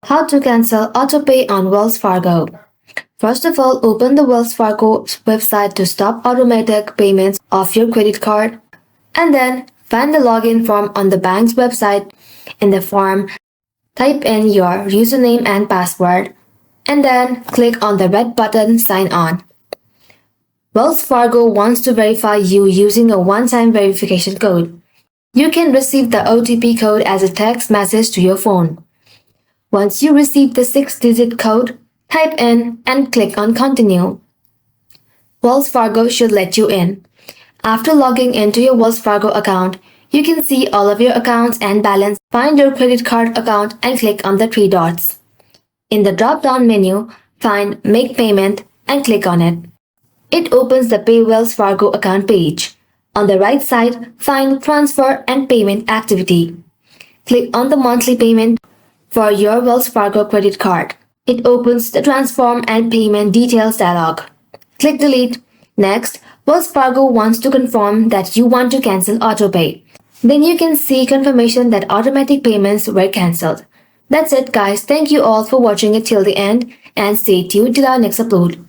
How to cancel AutoPay on Wells Fargo. First of all, open the Wells Fargo website to stop automatic payments of your credit card, and then find the login form on the bank's website. In the form, type in your username and password, and then click on the red button Sign On. Wells Fargo wants to verify you using a one-time verification code. You can receive the OTP code as a text message to your phone. Once you receive the 6-digit code, type in and click on Continue. Wells Fargo should let you in. After logging into your Wells Fargo account, you can see all of your accounts and balance. Find your credit card account and click on the three dots. In the drop-down menu, find Make Payment and click on it. It opens the Pay Wells Fargo account page. On the right side, find Transfer and Payment Activity. Click on the monthly payment for your Wells Fargo credit card. It opens the Transform and Payment Details dialog. Click Delete. Next, Wells Fargo wants to confirm that you want to cancel AutoPay. Then you can see confirmation that automatic payments were cancelled. That's it, guys. Thank you all for watching it till the end and stay tuned till our next upload.